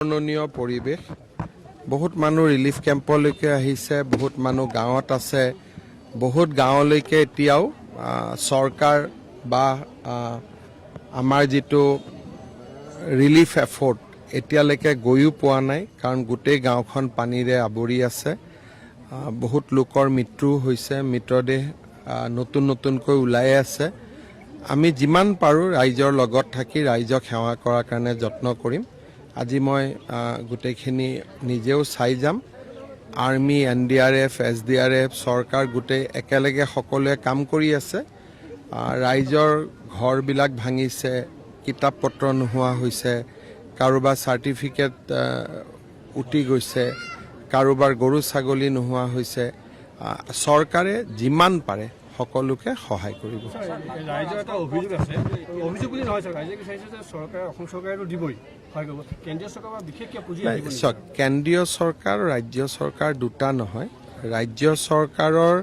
বৰ্ণনীয় পৰিৱেশ বহুত মানুহ ৰিলিফ কেম্পলৈকে আহিছে বহুত মানুহ গাঁৱত আছে বহুত গাঁৱলৈকে এতিয়াও চৰকাৰ বা আমাৰ যেটো ৰিলিফ এফৰ্ট এতিয়ালৈকে গৈও পোৱা নাই কাৰণ গোটেই গাঁওখন পানীৰে আৱৰি আছে বহুত লোকৰ মৃত্যু হৈছে মৃতদেহ নতুনকৈ ওলাই আছে আমি যিমান পাৰো ৰাইজৰ লগত থাকি ৰাইজক সেৱা কৰাৰ কাৰণে যত্ন কৰিম আজি মই গোটেইখিনি নিজেও চাই যাম আৰ্মি NDRF SDRF চৰকাৰ গোটেই একেলগে সকলোৱে কাম কৰি আছে ৰাইজৰ ঘৰবিলাক ভাঙিছে কিতাপ পত্ৰ নোহোৱা হৈছে কাৰোবাৰ সাৰ্টিফিকেট উটি গৈছে কাৰোবাৰ গৰু ছাগলী নোহোৱা হৈছে চৰকাৰে যিমান পাৰে সকলোকে সহায় কৰিব ৰাইজৰ এটা অভিযোগ আছে অভিযোগ বুলি নহয় ৰাইজে বিচাৰিছে যে চৰকাৰে অসম চৰকাৰেটো দিবই কেন্দ্ৰীয় চৰকাৰ বিশেষকৈ পুঁজি আহিব কেন্দ্ৰীয় চৰকাৰ ৰাজ্য চৰকাৰ দুটা নহয় ৰাজ্য চৰকাৰৰ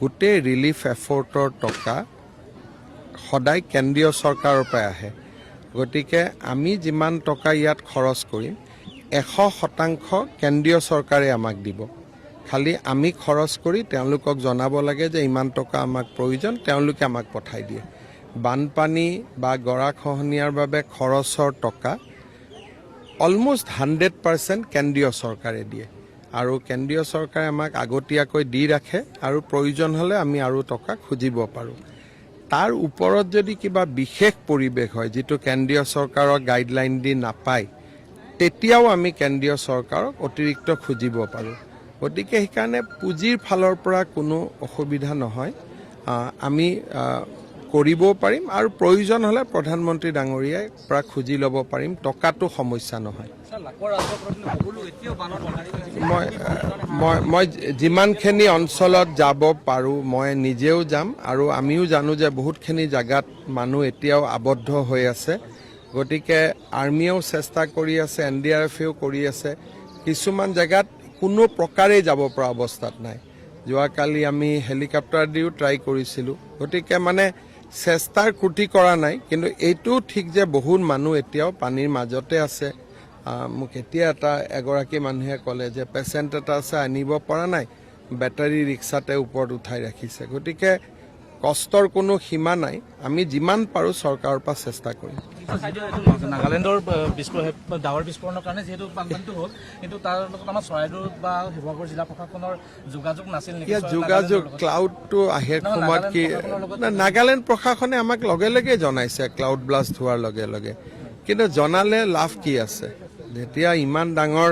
গোটেই ৰিলিফ এফৰ্টৰ টকা সদায় কেন্দ্ৰীয় চৰকাৰৰ পৰা আহে গতিকে আমি যিমান টকা ইয়াত খৰচ কৰিম 100% কেন্দ্ৰীয় চৰকাৰে আমাক দিব খালি আমি খৰচ কৰি তেওঁলোকক জনাব লাগে যে ইমান টকা আমাক প্ৰয়োজন তেওঁলোকে আমাক পঠাই দিয়ে বানপানী বা গৰাখহনীয়াৰ বাবে খৰচৰ টকা অলমোষ্ট 100% কেন্দ্ৰীয় চৰকাৰে দিয়ে আৰু কেন্দ্ৰীয় চৰকাৰে আমাক আগতীয়াকৈ দি ৰাখে আৰু প্ৰয়োজন হলে আমি আৰু টকা খুজিব পাৰোঁ তাৰ ওপৰত যদি কিবা বিশেষ পৰিৱেশ হয় যেটো কেন্দ্ৰীয় চৰকাৰৰ গাইডলাইন দি নাপায় তেতিয়াও আমি কেন্দ্ৰীয় চৰকাৰক অতিৰিক্ত খুজিব পাৰোঁ গতিকে সেইকাৰণে পুঁজিৰ ফালৰ পৰা কোনো অসুবিধা নহয় আমি কৰিব পাৰিম আৰু প্ৰয়োজন হলে প্ৰধানমন্ত্ৰী ডাঙৰীয়াই পৰা খুজি ল'ব পাৰিম টকাটো সমস্যা নহয় মই যিমানখিনি অঞ্চলত যাব পাৰোঁ মই নিজেও যাম আৰু আমিও জানো যে বহুতখিনি জাগাত মানুহ এতিয়াও আবদ্ধ হৈ আছে গতিকে আৰ্মিয়েও চেষ্টা কৰি আছে NDRFেও কৰি আছে কিছুমান জাগাত কোনো প্ৰকাৰে যাব পৰা অৱস্থাত নাই যোৱাকালি আমি হেলিকপ্টাৰ দিও ট্ৰাই কৰিছিলোঁ গতিকে মানে চেষ্টাৰ ত্ৰুটি কৰা নাই কিন্তু এইটো ঠিক যে বহুত মানুহ এতিয়াও পানীৰ মাজতে আছে মোক এতিয়া এগৰাকী মানুহে ক'লে যে পেচেণ্ট এটা আছে আনিব পৰা নাই বেটাৰী ৰিক্সাতে ওপৰত উঠাই ৰাখিছে গতিকে কষ্টৰ কোনো সীমা নাই আমি যিমান পাৰোঁ চৰকাৰৰ পৰা চেষ্টা কৰিম নাগালেণ্ডৰ ডাৱৰ বিস্ফোৰণৰ কাৰণে যেহেতু বানপানীটো হ'ল কিন্তু তাৰ লগত আমাৰ চৰাইদেউ বা শিৱসাগৰ জিলা প্ৰশাসনৰ যোগাযোগ নাছিল নেকি যোগাযোগ ক্লাউডটো আহে সময়ত কি নাগালেণ্ড প্ৰশাসনে আমাক লগে লগে জনাইছে ক্লাউড ব্লাষ্ট হোৱাৰ লগে লগে কিন্তু জনালে লাভ কি আছে যেতিয়া ইমান ডাঙৰ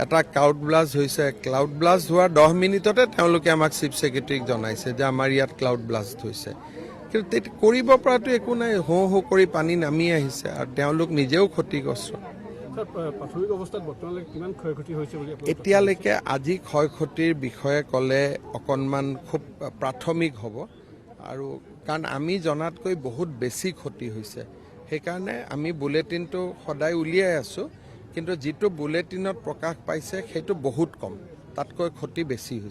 এটা ক্লাউড ব্লাষ্ট হৈছে ক্লাউড ব্লাষ্ট হোৱাৰ 10 মিনিটতে তেওঁলোকে আমাক চিফ ছেক্ৰেটাৰীক জনাইছে যে আমাৰ ইয়াত ক্লাউড ব্লাষ্ট হৈছে কিন্তু কৰিব পৰাটো একো নাই হো কৰি পানী নামি আহিছে আৰু তেওঁলোক নিজেও ক্ষতিগ্ৰস্ত প্ৰাথমিক অৱস্থাত বৰ্তমানলৈকে কিমান ক্ষয়ক্ষতি হৈছে বুলি এতিয়ালৈকে আজি ক্ষয়ক্ষতিৰ বিষয়ে ক'লে অকণমান খুব প্ৰাথমিক হ'ব আৰু কাৰণ আমি জনাতকৈ বহুত বেছি ক্ষতি হৈছে সেইকাৰণে আমি বুলেটিনটো সদায় উলিয়াই আছোঁ কিন্তু যিটো বুলেটিনত প্ৰকাশ পাইছে সেইটো বহুত কম তাতকৈ ক্ষতি বেছি হৈছে